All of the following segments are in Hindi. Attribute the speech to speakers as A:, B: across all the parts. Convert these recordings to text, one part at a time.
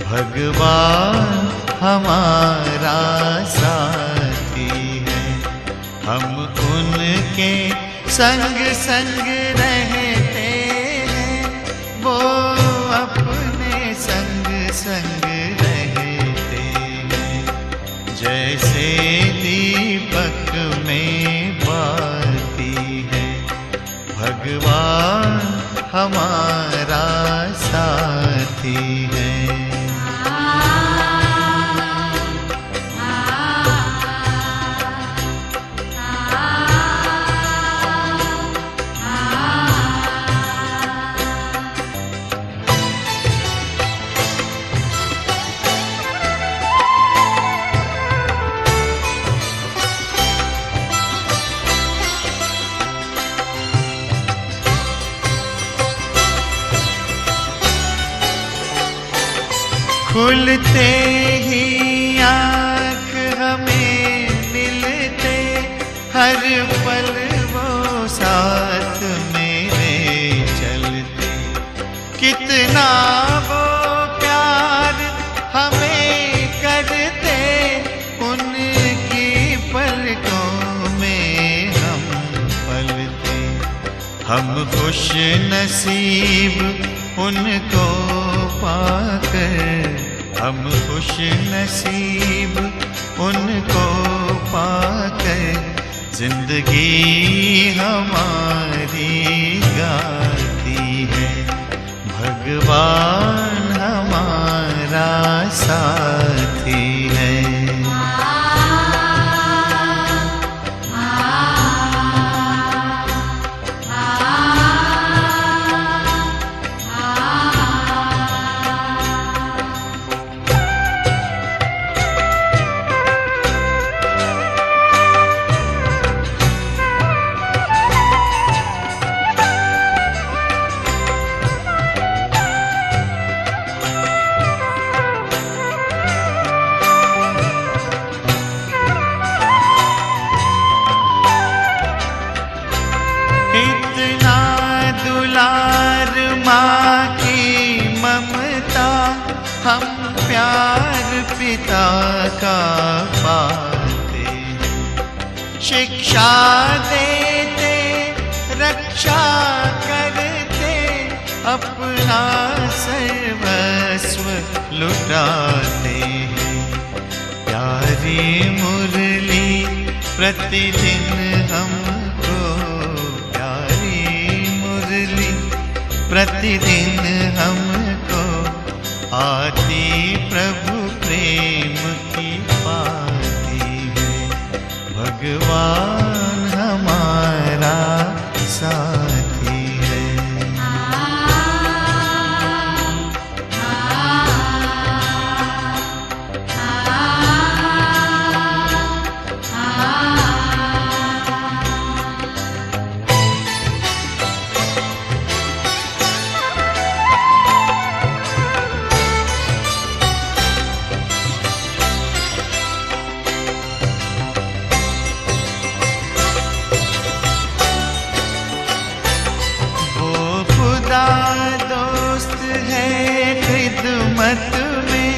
A: भगवान हमारा साथी है, हम उनके संग संग रहते हैं, वो अपने संग संग रहते हैं। जैसे दीपक में बाती है, भगवान हमारा साथी है। खुलते ही आँख हमें मिलते, हर पल वो साथ मेरे चलते। कितना वो प्यार हमें करते, उनकी पलकों में हम पलते। हम खुश नसीब उनको पाकर, हम खुश नसीब उनको पाकर, जिंदगी हमारी गाती है। भगवान हमारा साथी है। इतना दुलार माँ की ममता, हम प्यार पिता का पाते हैं। शिक्षा देते, रक्षा करते, अपना सर्वस्व लुटाते हैं। प्यारी मुरली प्रतिदिन हमको, प्रतिदिन हमको आती प्रभु प्रेम की पाती है। भगवान हमारा साथी है। दोस्त है खिदमत में,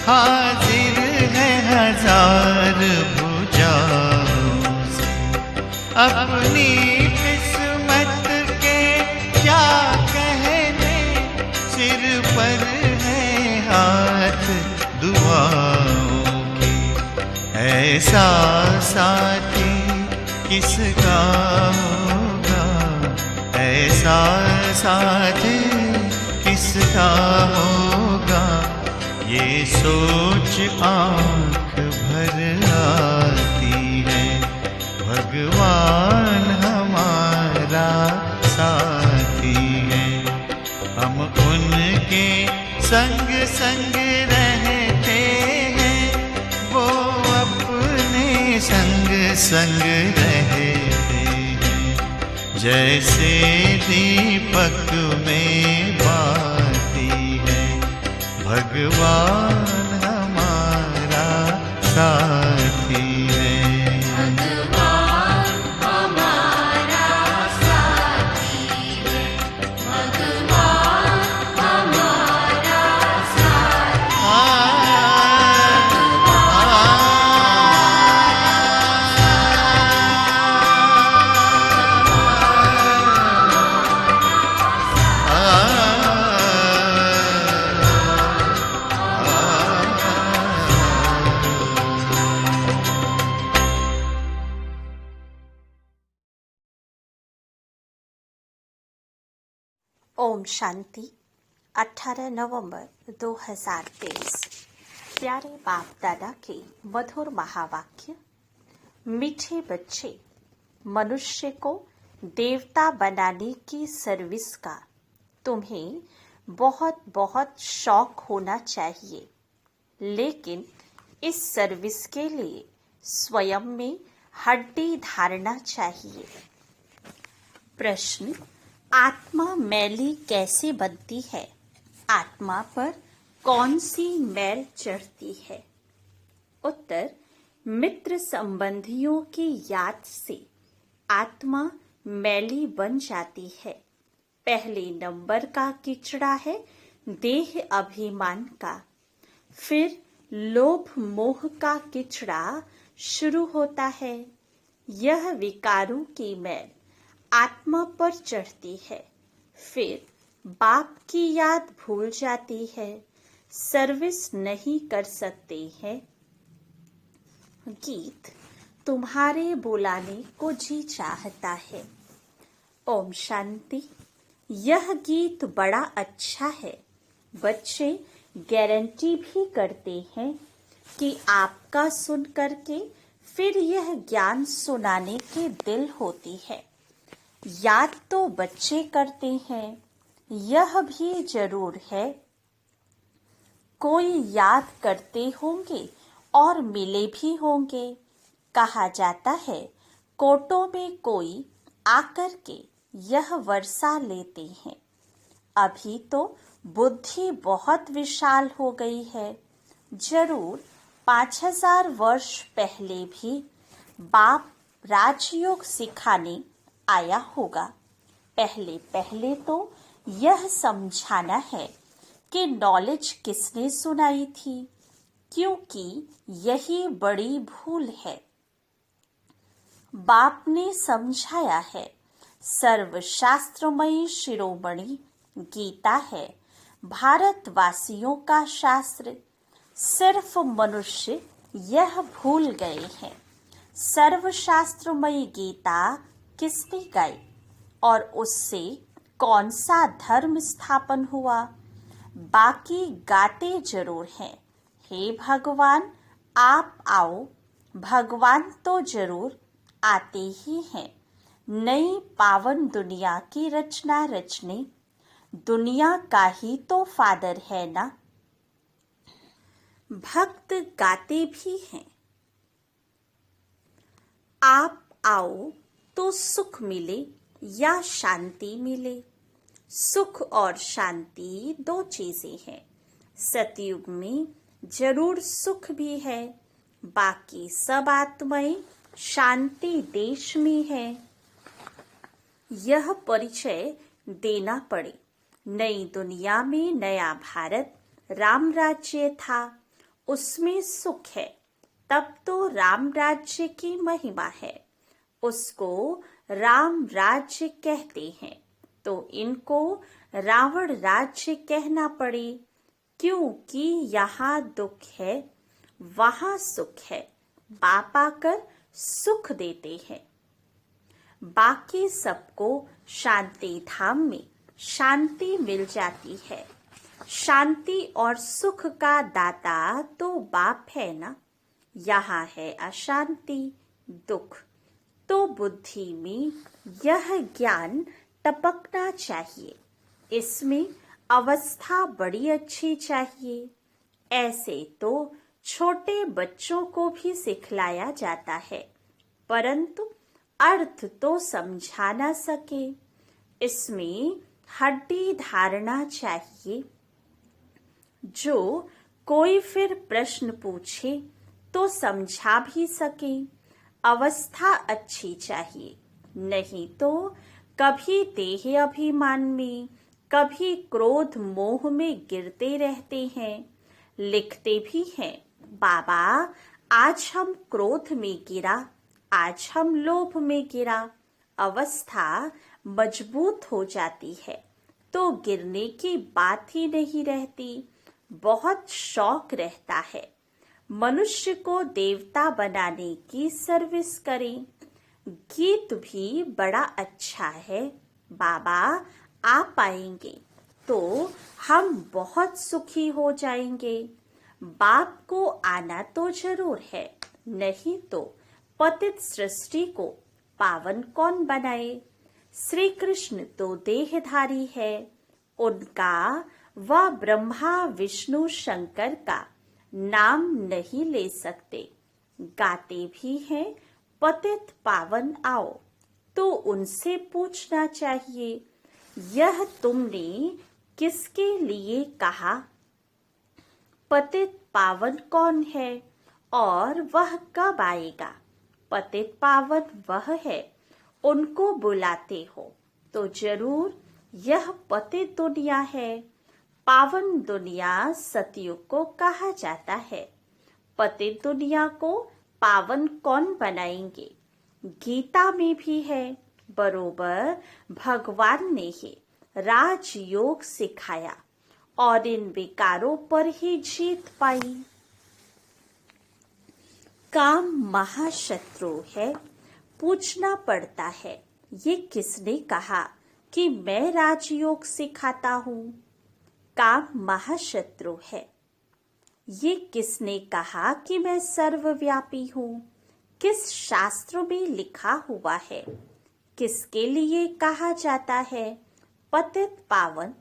A: हाजिर है हजार भुजाओं से। अपनी किस्मत के क्या कहने, सिर पर है हाथ दुआओं के। ऐसा साथी किसका होगा, ऐसा साथी किसका होगा, ये सोच आँख भर आती है। भगवान संग संग रहते हैं, जैसे दीपक में बाती है। भगवान हमारा साथी है।
B: ओम शांति। 18 नवंबर 2023। प्यारे बाप दादा के मधुर महावाक्य। मीठे बच्चे, मनुष्य को देवता बनाने की सर्विस का तुम्हें बहुत बहुत शौक होना चाहिए, लेकिन इस सर्विस के लिए स्वयं में हड्डी धारना चाहिए। प्रश्न, आत्मा मैली कैसे बनती है? आत्मा पर कौन सी मैल चढ़ती है? उत्तर, मित्र संबंधियों की याद से आत्मा मैली बन जाती है। पहले नंबर का किचड़ा है देह अभिमान का, फिर लोभ मोह का किचड़ा शुरू होता है। यह विकारों की मैल आत्मा पर चढ़ती है, फिर बाप की याद भूल जाती है, सर्विस नहीं कर सकते हैं। गीत तुम्हारे बुलाने को जी चाहता है। ओम शांति। यह गीत बड़ा अच्छा है। बच्चे गारंटी भी करते हैं कि आपका सुन करके फिर यह ज्ञान सुनाने के दिल होती है। याद तो बच्चे करते हैं, यह भी जरूर है। कोई याद करते होंगे और मिले भी होंगे। कहा जाता है कोटों में कोई आकर के यह वर्षा लेते हैं। अभी तो बुद्धि बहुत विशाल हो गई है। जरूर 5000 वर्ष पहले भी बाप राजयोग सिखाने आया होगा। पहले पहले तो यह समझाना है कि नॉलेज किसने सुनाई थी, क्योंकि यही बड़ी भूल है। बाप ने समझाया है सर्वशास्त्रमयी शिरोमणि गीता है भारतवासियों का शास्त्र। सिर्फ मनुष्य यह भूल गए हैं। सर्वशास्त्रमयी गीता किसने गाई और उससे कौन सा धर्म स्थापन हुआ? बाकी गाते जरूर हैं, हे भगवान आप आओ। भगवान तो जरूर आते ही हैं। नई पावन दुनिया की रचना रचने, दुनिया का ही तो फादर है ना। भक्त गाते भी हैं, आप आओ तो सुख मिले या शांति मिले। सुख और शांति दो चीजें हैं। सतयुग में जरूर सुख भी है, बाकी सब आत्माएं शांति देश में है। यह परिचय देना पड़े। नई दुनिया में नया भारत राम राज्य था, उसमें सुख है। तब तो राम राज्य की महिमा है, उसको राम राज्य कहते हैं। तो इनको रावण राज्य कहना पड़े, क्योंकि यहाँ दुख है वहाँ सुख है। बाप आकर सुख देते हैं। बाकी सबको शांति धाम में शांति मिल जाती है। शांति और सुख का दाता तो बाप है ना। यहाँ है अशांति, दुख। तो बुद्धि में यह ज्ञान टपकना चाहिए। इसमें अवस्था बड़ी अच्छी चाहिए। ऐसे तो छोटे बच्चों को भी सिखलाया जाता है, परंतु अर्थ तो समझा ना सके। इसमें हड्डी धारणा चाहिए। जो कोई फिर प्रश्न पूछे तो समझा भी सके। अवस्था अच्छी चाहिए, नहीं तो कभी देह अभिमान में, कभी क्रोध मोह में गिरते रहते हैं। लिखते भी हैं, बाबा आज हम क्रोध में गिरा, आज हम लोभ में गिरा। अवस्था मजबूत हो जाती है तो गिरने की बात ही नहीं रहती। बहुत शौक रहता है मनुष्य को देवता बनाने की सर्विस करें। गीत भी बड़ा अच्छा है, बाबा आप आएंगे तो हम बहुत सुखी हो जाएंगे। बाप को आना तो जरूर है, नहीं तो पतित सृष्टि को पावन कौन बनाए। श्री कृष्ण तो देहधारी है, उनका व ब्रह्मा विष्णु शंकर का नाम नहीं ले सकते। गाते भी हैं पतित पावन आओ, तो उनसे पूछना चाहिए, यह तुमने किसके लिए कहा? पतित पावन कौन है और वह कब आएगा? पतित पावन वह है, उनको बुलाते हो तो जरूर यह पतित दुनिया है। पावन दुनिया सतयुग को कहा जाता है। पतित दुनिया को पावन कौन बनाएंगे? गीता में भी है, बरोबर भगवान ने ही राजयोग सिखाया और इन विकारों पर ही जीत पाई। काम महाशत्रु है। पूछना पड़ता है, ये किसने कहा कि मैं राजयोग सिखाता हूँ? काम महाशत्रु है। ये किसने कहा कि मैं सर्वव्यापी हूँ? किस शास्त्र में लिखा हुआ है? किसके लिए कहा जाता है पतित पावन?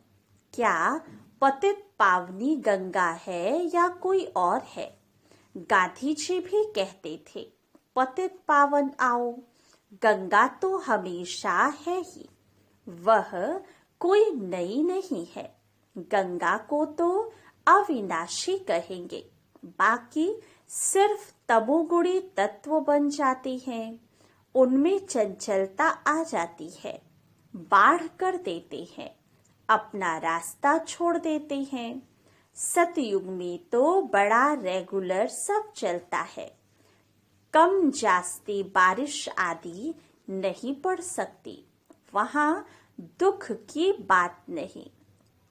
B: क्या पतित पावनी गंगा है या कोई और है? गांधी जी भी कहते थे, पतित पावन आओ। गंगा तो हमेशा है ही, वह कोई नई नहीं है। गंगा को तो अविनाशी कहेंगे, बाकी सिर्फ तमोगुणी तत्व बन जाते हैं। उनमें चंचलता आ जाती है, बाढ़ कर देते हैं, अपना रास्ता छोड़ देते हैं। सतयुग में तो बड़ा रेगुलर सब चलता है, कम जास्ती बारिश आदि नहीं पड़ सकती, वहां दुख की बात नहीं।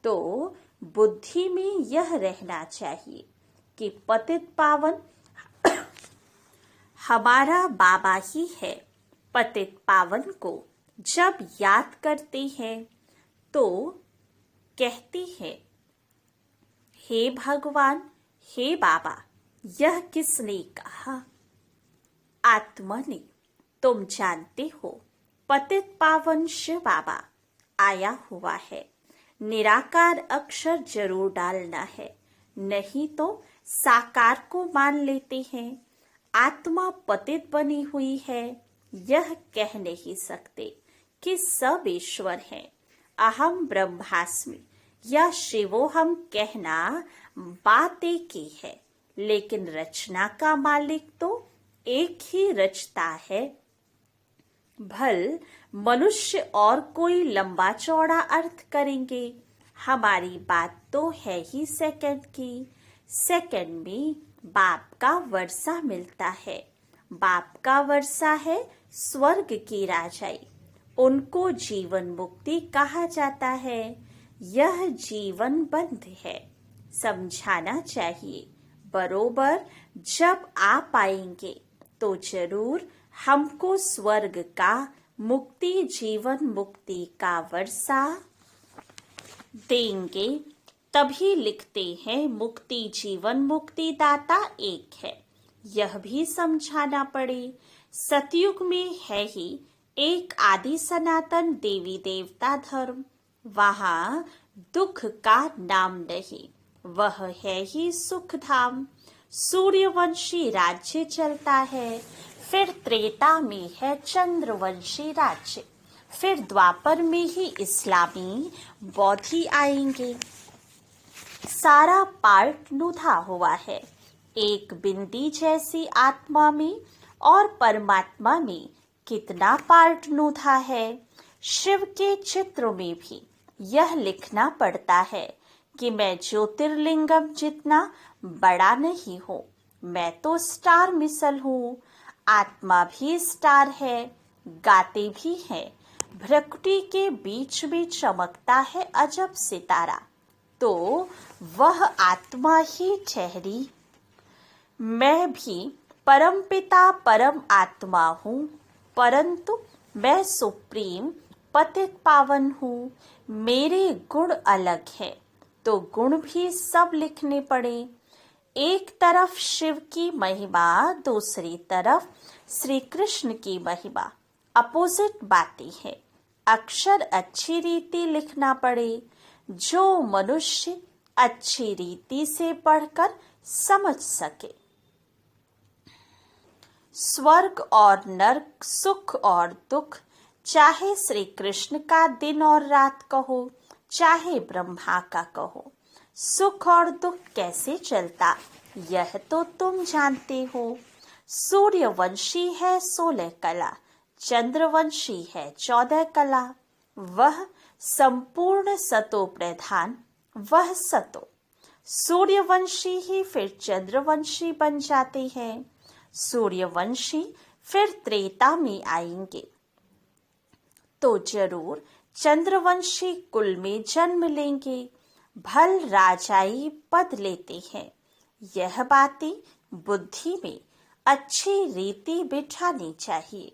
B: तो बुद्धि में यह रहना चाहिए कि पतित पावन हमारा बाबा ही है। पतित पावन को जब याद करते हैं तो कहते हैं, हे भगवान, हे बाबा, यह किसने कहा? आत्मा ने। तुम जानते हो पतित पावन शिव बाबा आया हुआ है। निराकार अक्षर जरूर डालना है, नहीं तो साकार को मान लेते हैं। आत्मा पतित बनी हुई है, यह कह नहीं सकते कि सब ईश्वर हैं। अहम ब्रह्मास्मि या शिवोहम कहना बात एक ही है, लेकिन रचना का मालिक तो एक ही रचता है। भल मनुष्य और कोई लंबा चौड़ा अर्थ करेंगे, हमारी बात तो है ही सेकंड की। सेकंड में बाप का वर्षा मिलता है। बाप का वर्षा है स्वर्ग की राजाई, उनको जीवन मुक्ति कहा जाता है। यह जीवन बंध है, समझाना चाहिए। बरोबर जब आप आएंगे तो जरूर हमको स्वर्ग का मुक्ति जीवन मुक्ति का वर्षा देंगे। तभी लिखते हैं मुक्ति जीवन मुक्ति दाता एक है, यह भी समझाना पड़े। सतयुग में है ही एक आदि सनातन देवी देवता धर्म, वहां दुख का नाम नहीं, वह है ही सुख धाम। सूर्यवंशी राज्य चलता है, फिर त्रेता में है चंद्रवंशी राज्य, फिर द्वापर में ही इस्लामी बौद्धि आएंगे। सारा पार्ट नुधा हुआ है। एक बिंदी जैसी आत्मा में और परमात्मा में कितना पार्ट नुधा है। शिव के चित्र में भी यह लिखना पड़ता है कि मैं ज्योतिर्लिंगम जितना बड़ा नहीं हूँ, मैं तो स्टार मिसल हूँ। आत्मा भी स्टार है, गाते भी हैं। भ्रकुटी के बीच में चमकता है अजब सितारा, तो वह आत्मा ही ठहरी। मैं भी परमपिता परम आत्मा हूँ, परंतु मैं सुप्रीम पतित पावन हूँ। मेरे गुण अलग है, तो गुण भी सब लिखने पड़े। एक तरफ शिव की महिमा, दूसरी तरफ श्री कृष्ण की महिमा, अपोजिट बातें हैं। अक्षर अच्छी रीति लिखना पड़े, जो मनुष्य अच्छी रीति से पढ़कर समझ सके। स्वर्ग और नरक, सुख और दुख, चाहे श्री कृष्ण का दिन और रात कहो, चाहे ब्रह्मा का कहो, सुख और दुख कैसे चलता यह तो तुम जानते हो। सूर्यवंशी है 16 कला, चंद्रवंशी है 14 कला। वह संपूर्ण सतो प्रधान, वह सतो। सूर्यवंशी ही फिर चंद्रवंशी बन जाते हैं। सूर्यवंशी फिर त्रेता में आएंगे तो जरूर चंद्रवंशी कुल में जन्म लेंगे, भल राजाई पद लेते हैं। यह बातें बुद्धि में अच्छी रीति बिठानी चाहिए।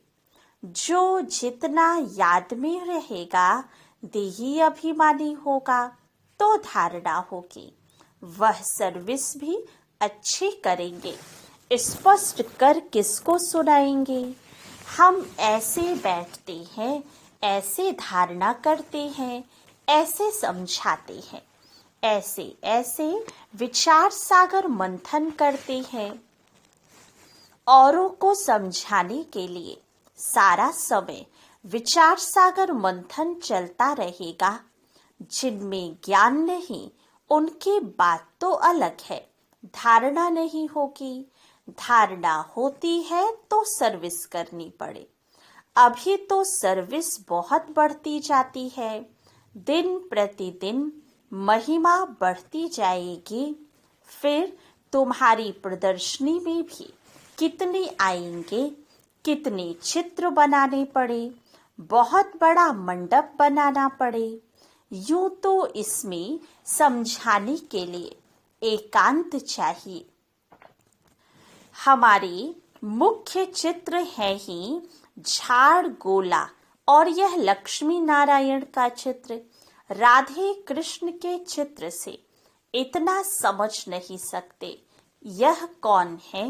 B: जो जितना याद में रहेगा, देही अभिमानी होगा तो धारणा होगी। वह सर्विस भी अच्छी करेंगे। स्पष्ट कर किसको सुनाएंगे। हम ऐसे बैठते हैं, ऐसे धारणा करते हैं, ऐसे समझाते हैं, ऐसे ऐसे विचार सागर मंथन करते हैं। औरों को समझाने के लिए सारा समय विचार सागर मंथन चलता रहेगा। जिनमें ज्ञान नहीं, उनकी बात तो अलग है, धारणा नहीं होगी। धारणा होती है तो सर्विस करनी पड़े। अभी तो सर्विस बहुत बढ़ती जाती है, दिन प्रतिदिन महिमा बढ़ती जाएगी। फिर तुम्हारी प्रदर्शनी में भी कितने आएंगे, कितने चित्र बनाने पड़े, बहुत बड़ा मंडप बनाना पड़े। यूं तो इसमें समझाने के लिए एकांत चाहिए। हमारी मुख्य चित्र है ही झाड़ गोला, और यह लक्ष्मी नारायण का चित्र। राधे कृष्ण के चित्र से इतना समझ नहीं सकते यह कौन है।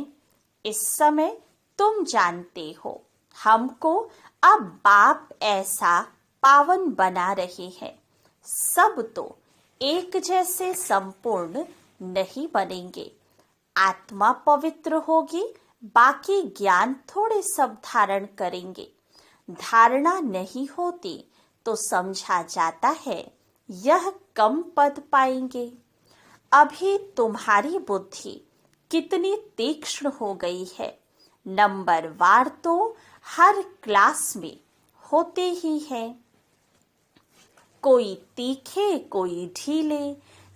B: इस समय तुम जानते हो। हमको अब बाप ऐसा पावन बना रहे हैं। सब तो एक जैसे संपूर्ण नहीं बनेंगे। आत्मा पवित्र होगी, बाकी ज्ञान थोड़े सब धारण करेंगे। धारणा नहीं होती तो समझा जाता है यह कम पद पाएंगे। अभी तुम्हारी बुद्धि कितनी तीक्ष्ण हो गई है। नंबर वार तो हर क्लास में होते ही है। कोई तीखे, कोई ढीले,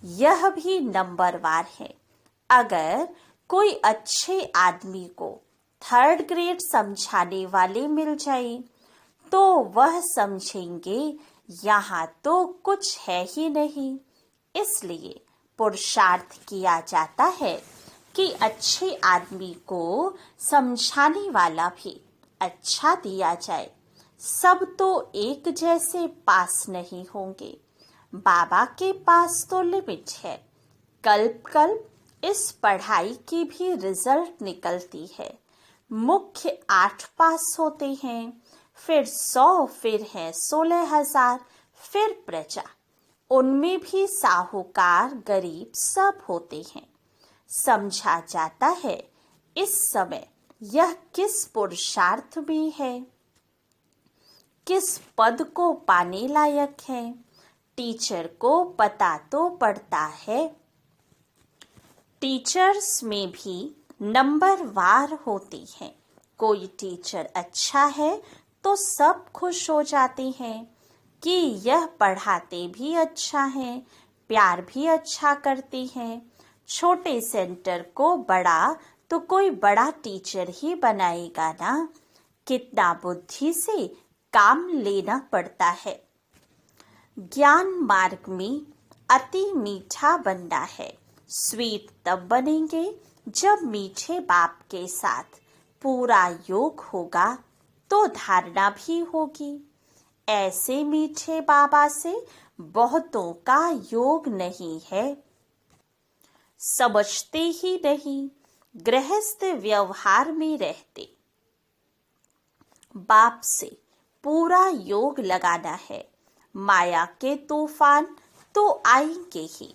B: यह भी नंबरवार है। अगर कोई अच्छे आदमी को 3rd ग्रेड समझाने वाले मिल जाए तो वह समझेंगे यहाँ तो कुछ है ही नहीं। इसलिए पुरुषार्थ किया जाता है कि अच्छे आदमी को समझाने वाला भी अच्छा दिया जाए। सब तो एक जैसे पास नहीं होंगे। बाबा के पास तो लिमिट है। कल्प कल्प इस पढ़ाई की भी रिजल्ट निकलती है। मुख्य 8 पास होते हैं, फिर 100, फिर है 16,000, फिर प्रजा। उनमें भी साहूकार गरीब सब होते हैं। समझा जाता है इस समय यह किस पुरुषार्थ में है, किस पद को पाने लायक है। टीचर को पता तो पड़ता है। टीचर्स में भी नंबर वार होती हैं। कोई टीचर अच्छा है तो सब खुश हो जाते हैं कि यह पढ़ाते भी अच्छा है, प्यार भी अच्छा करते हैं। छोटे सेंटर को बड़ा तो कोई बड़ा टीचर ही बनाएगा ना। कितना बुद्धि से काम लेना पड़ता है। ज्ञान मार्ग में अति मीठा बनना है। स्वीट तब बनेंगे जब मीठे बाप के साथ पूरा योग होगा तो धारणा भी होगी। ऐसे मीठे बाबा से बहुतों का योग नहीं है, समझते ही नहीं, गृहस्थ व्यवहार में रहते। बाप से पूरा योग लगाना है। माया के तूफान तो आएंगे ही।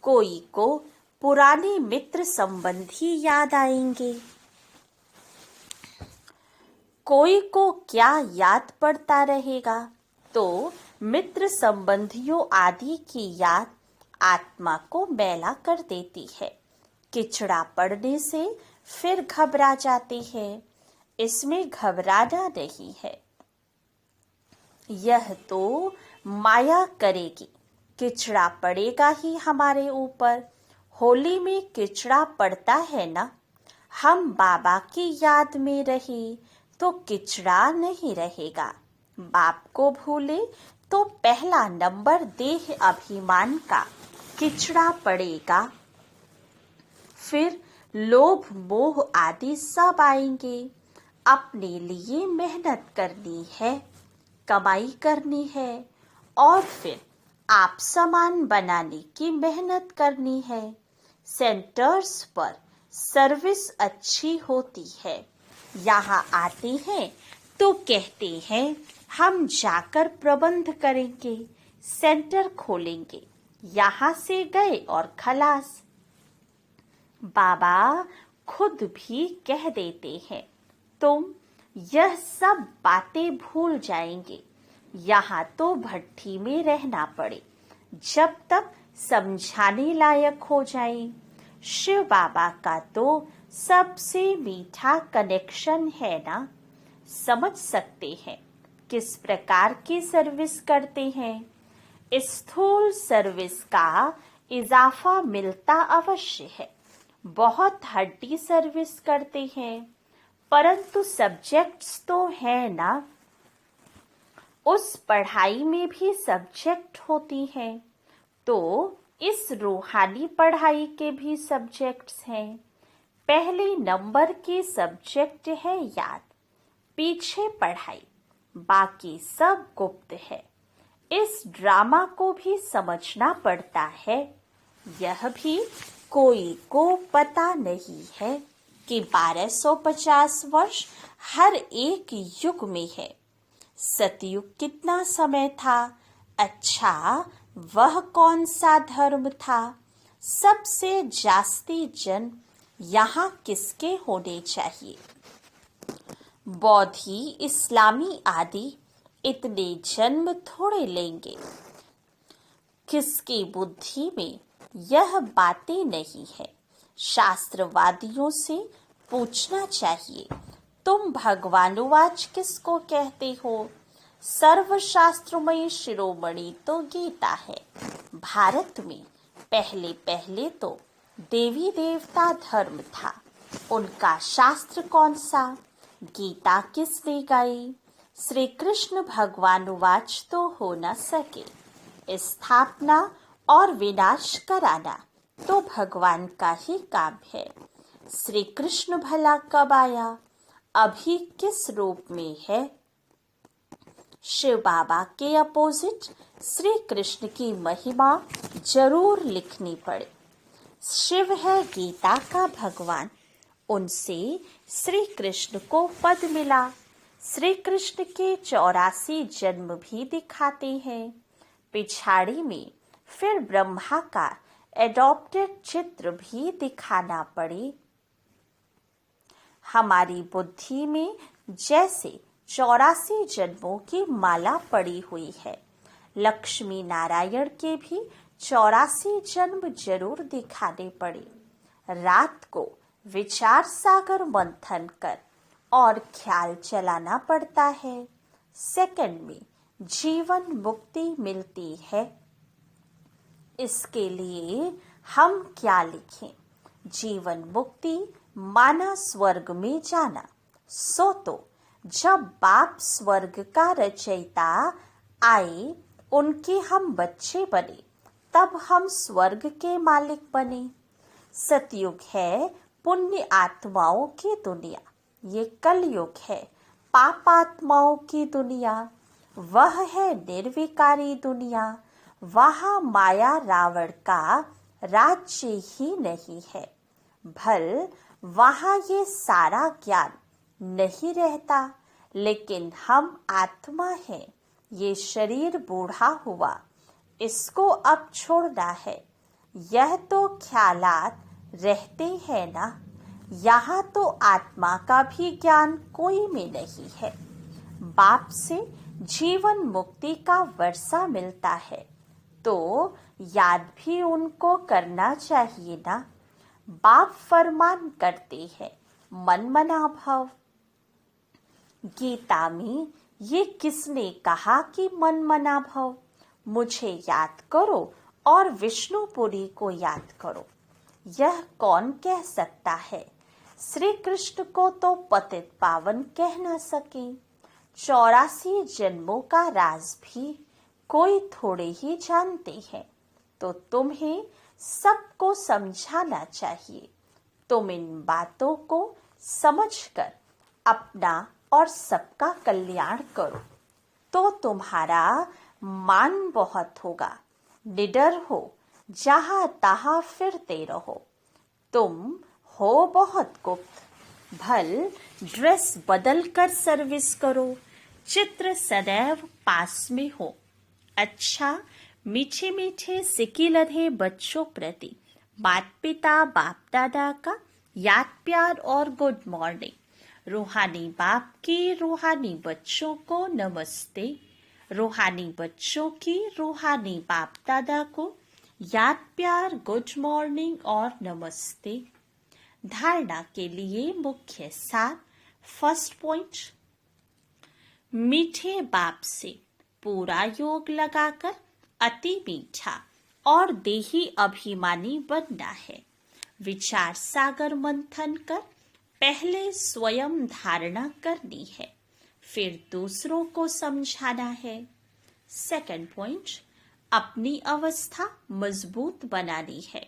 B: कोई को पुराने मित्र संबंधी याद आएंगे, कोई को क्या याद पड़ता रहेगा। तो मित्र संबंधियों आदि की याद आत्मा को मैला कर देती है। किचड़ा पड़ने से फिर घबरा जाती है। इसमें घबराना नहीं है। यह तो माया करेगी। किचड़ा पड़ेगा ही हमारे ऊपर। होली में किचड़ा पड़ता है ना। हम बाबा की याद में रहे तो किचड़ा नहीं रहेगा। बाप को भूले तो पहला नंबर देह अभिमान का किचड़ा पड़ेगा। फिर लोभ मोह आदि सब आएंगे। अपने लिए मेहनत करनी है, कमाई करनी है और फिर आप समान बनाने की मेहनत करनी है। सेंटर्स पर सर्विस अच्छी होती है। यहाँ आते हैं तो कहते हैं हम जाकर प्रबंध करेंगे, सेंटर खोलेंगे। यहाँ से गए और खलास। बाबा खुद भी कह देते हैं तुम यह सब बातें भूल जाएंगे। यहाँ तो भट्ठी में रहना पड़े जब तक समझाने लायक हो जाए। शिव बाबा का तो सबसे मीठा कनेक्शन है ना। समझ सकते हैं किस प्रकार की सर्विस करते हैं। स्थूल सर्विस का इजाफा मिलता अवश्य है। बहुत हड्डी सर्विस करते हैं, परंतु सब्जेक्ट्स तो है ना। उस पढ़ाई में भी सब्जेक्ट होती हैं, तो इस रूहानी पढ़ाई के भी सब्जेक्ट्स हैं। पहले नंबर के सब्जेक्ट है याद, पीछे पढ़ाई, बाकी सब गुप्त है। इस ड्रामा को भी समझना पड़ता है। यह भी कोई को पता नहीं है कि 1250 वर्ष हर एक युग में है। सतयुग कितना समय था? अच्छा, वह कौन सा धर्म था? सबसे जास्ती जन यहाँ किसके होने चाहिए? बौद्धि, इस्लामी आदि इतने जन्म थोड़े लेंगे। किसकी बुद्धि में यह बातें नहीं है? शास्त्रवादियों से पूछना चाहिए, तुम भगवानुवाच किसको कहते हो? सर्वशास्त्रमयी शिरोमणि तो गीता है। भारत में पहले पहले तो देवी देवता धर्म था। उनका शास्त्र कौन सा? गीता किसने गाई? श्री कृष्ण भगवानुवाच तो हो न सके। स्थापना और विनाश कराना तो भगवान का ही काम है। श्री कृष्ण भला कब आया? अभी किस रूप में है? शिव बाबा के अपोजिट श्री कृष्ण की महिमा जरूर लिखनी पड़े। शिव है गीता का भगवान, उनसे श्री कृष्ण को पद मिला। श्री कृष्ण के 84 जन्म भी दिखाते हैं। पिछाड़ी में फिर ब्रह्मा का एडॉप्टेड चित्र भी दिखाना पड़े। हमारी बुद्धि में जैसे 84 जन्मों की माला पड़ी हुई है, लक्ष्मी नारायण के भी 84 जन्म जरूर दिखाने पड़े। रात को विचार सागर मंथन कर और ख्याल चलाना पड़ता है। सेकंड में जीवन मुक्ति मिलती है। इसके लिए हम क्या लिखें? जीवन मुक्ति माना स्वर्ग में जाना। सो तो जब बाप स्वर्ग का रचयिता आए, उनके हम बच्चे बने, तब हम स्वर्ग के मालिक बने। सतयुग है पुण्य आत्माओं की दुनिया, ये कलयुग है पाप आत्माओं की दुनिया। वह है निर्विकारी दुनिया, वहाँ माया रावण का राज्य ही नहीं है। भल वहाँ ये सारा ज्ञान नहीं रहता, लेकिन हम आत्मा हैं। ये शरीर बूढ़ा हुआ, इसको अब छोड़ना है। यह तो ख्यालात रहते हैं ना। यहाँ तो आत्मा का भी ज्ञान कोई में नहीं है। बाप से जीवन मुक्ति का वर्षा मिलता है, तो याद भी उनको करना चाहिए ना। बाप फरमान करते हैं, मन मना भव। गीता में ये किसने कहा कि मन मना भव? मुझे याद करो और विष्णुपुरी को याद करो। यह कौन कह सकता है? श्री कृष्ण को तो पतित पावन कह न सके। 84 जन्मों का राज भी कोई थोड़े ही जानते हैं, तो तुम्हें सबको समझाना चाहिए। तुम इन बातों को समझकर अपना और सबका कल्याण करो, तो तुम्हारा मान बहुत होगा। निडर हो, जहाँ तहाँ फिरते रहो। तुम हो बहुत गुप्त, भल ड्रेस बदल कर सर्विस करो। चित्र सदैव पास में हो। अच्छा, मीठे मीठे सिक्के लधे बच्चों प्रति माता पिता बाप दादा का याद प्यार और गुड मॉर्निंग। रूहानी बाप की रूहानी बच्चों को नमस्ते। रूहानी बच्चों की रूहानी बाप दादा को याद प्यार गुड मॉर्निंग और नमस्ते। धारणा के लिए मुख्य सार। फर्स्ट पॉइंट, मीठे बाप से पूरा योग लगाकर अति मीठा और देही अभिमानी बनना है। विचार सागर मंथन कर पहले स्वयं धारणा करनी है, फिर दूसरों को समझाना है। सेकंड पॉइंट, अपनी अवस्था मजबूत बनानी है,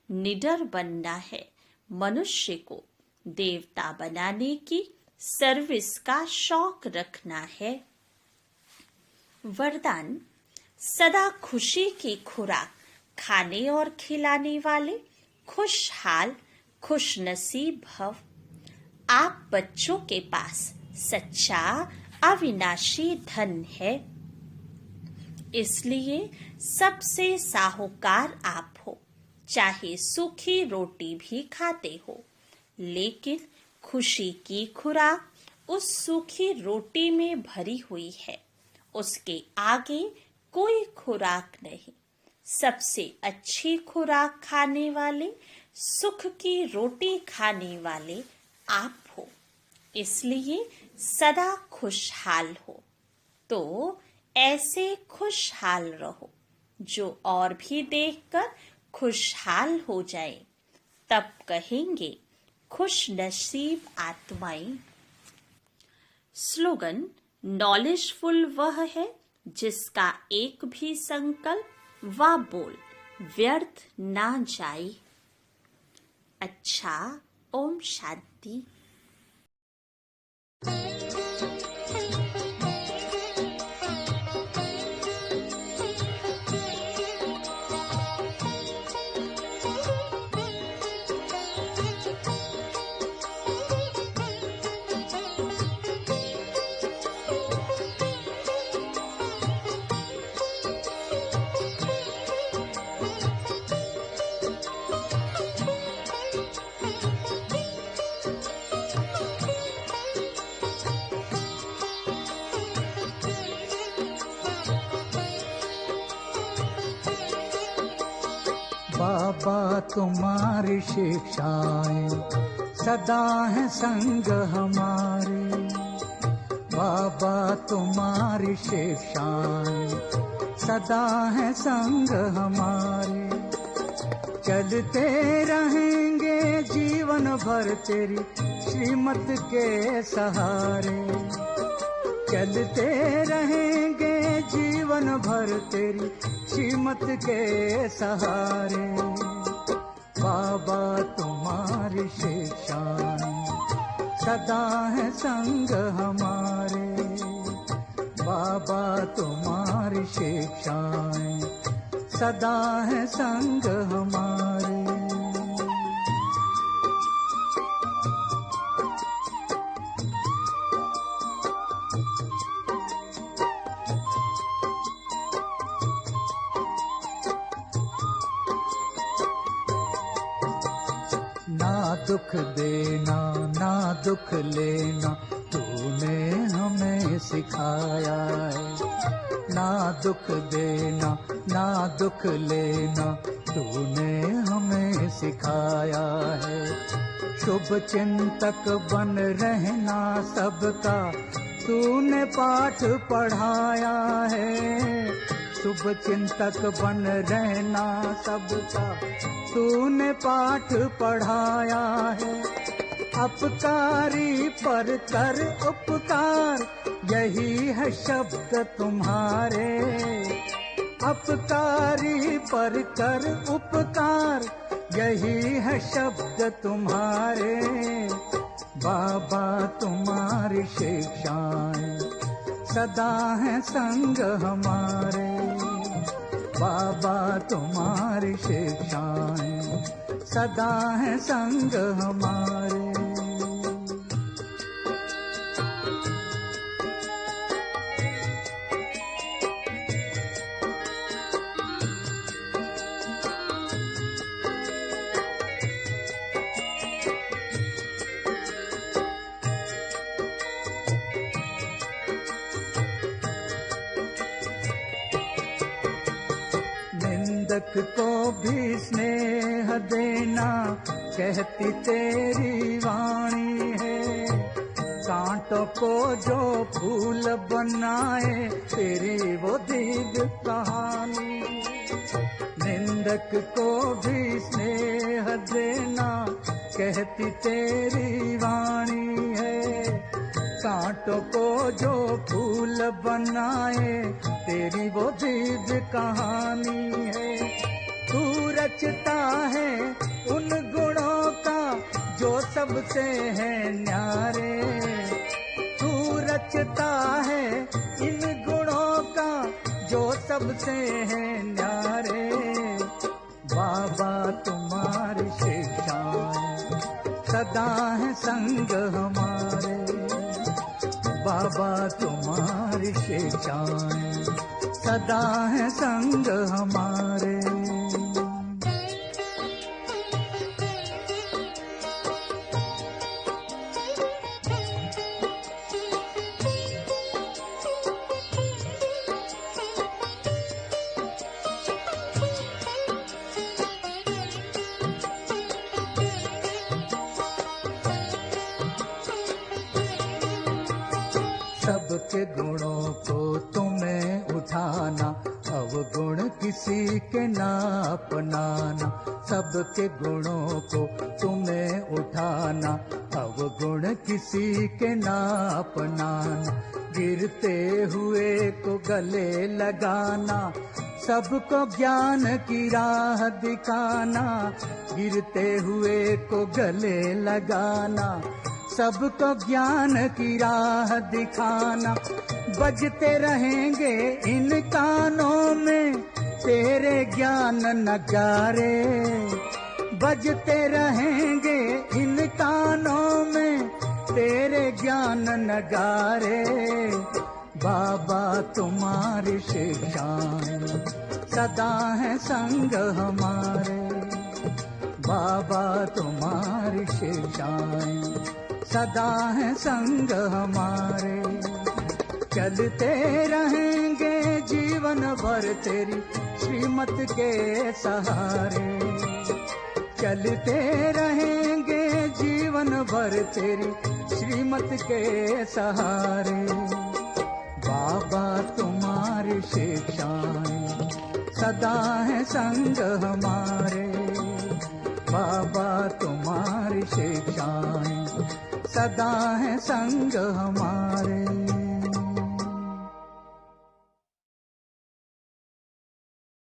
B: निडर बनना है। मनुष्य को देवता बनाने की सर्विस का शौक रखना है। वरदान, सदा खुशी की खुराक खाने और खिलाने वाले खुशहाल खुशनसीब भव। आप बच्चों के पास सच्चा अविनाशी धन है, इसलिए सबसे साहूकार आप हो। चाहे सूखी रोटी भी खाते हो, लेकिन खुशी की खुराक उस सूखी रोटी में भरी हुई है, उसके आगे कोई खुराक नहीं। सबसे अच्छी खुराक खाने वाले, सुख की रोटी खाने वाले आप हो, इसलिए सदा खुशहाल हो। तो ऐसे खुशहाल रहो जो और भी देखकर खुशहाल हो जाए, तब कहेंगे खुश नसीब आत्माएं। स्लोगन, नॉलेजफुल वह है जिसका एक भी संकल्प व बोल व्यर्थ ना जाए। अच्छा, ओम शांति।
C: बाबा तुम्हारी शिक्षाएं सदा है संग हमारे। बाबा तुम्हारी शिक्षाएं सदा है संग हमारे। चलते रहेंगे जीवन भर तेरी श्रीमत के सहारे। चलते रहेंगे जीवन भर तेरी श्रीमत के सहारे। बाबा तुम्हारी शिक्षाएं सदा है संग हमारे। बाबा तुम्हारी शिक्षाएं सदा है संग हमारे। ना दुख देना ना दुख लेना तूने हमें सिखाया है। ना दुख देना ना दुख लेना तूने हमें सिखाया है। शुभ चिंतक बन रहना सबका तूने पाठ पढ़ाया है। शुभ चिंतक बन रहना सबका तूने पाठ पढ़ाया है। अपकारी पर कर उपकार यही है शब्द तुम्हारे। अपकारी पर कर उपकार यही है शब्द तुम्हारे। बाबा तुम्हारी शिक्षाएं सदा है संग हमारे। बाबा तुम्हारी शिक्षाएं सदा है संग हमारे। निंदक को भी स्नेह देना कहती तेरी वाणी है। कांटों को जो फूल बनाए तेरी वो दिव्य कहानी। निंदक को भी स्नेह देना कहती तेरी वाणी है। कांटों को जो फूल बनाए तेरी वो दिव्य कहानी है। तू रचता है उन गुणों का जो सबसे है न्यारे। तू रचता है इन गुणों का जो सबसे है न्यारे। बाबा तुम्हारी शिक्षाएं सदा है संग हमारे। बाबा तुम्हारी शिक्षाएं सदा है संग हमारे। सबके गुणों को तुम्हें उठाना अवगुण किसी के ना अपनाना। सबके गुणों को तुम्हें उठाना अवगुण किसी के ना अपनाना। गिरते हुए को गले लगाना सबको ज्ञान की राह दिखाना। गिरते हुए को गले लगाना सबको ज्ञान की राह दिखाना। बजते रहेंगे इन कानों में तेरे ज्ञान नगारे। बजते रहेंगे इन कानों में तेरे ज्ञान नगारे। बाबा तुम्हारी शिक्षाएं सदा है संग हमारे। बाबा तुम्हारी शिक्षाएं सदा है संग हमारे। चलते रहेंगे जीवन भर तेरी श्रीमत के सहारे। चलते रहेंगे जीवन भर तेरी श्रीमत के सहारे। बाबा तुम्हारी शिक्षाएं सदा है संग हमारे। बाबा तुम्हारी शिक्षाएं सदा है संग हमारे।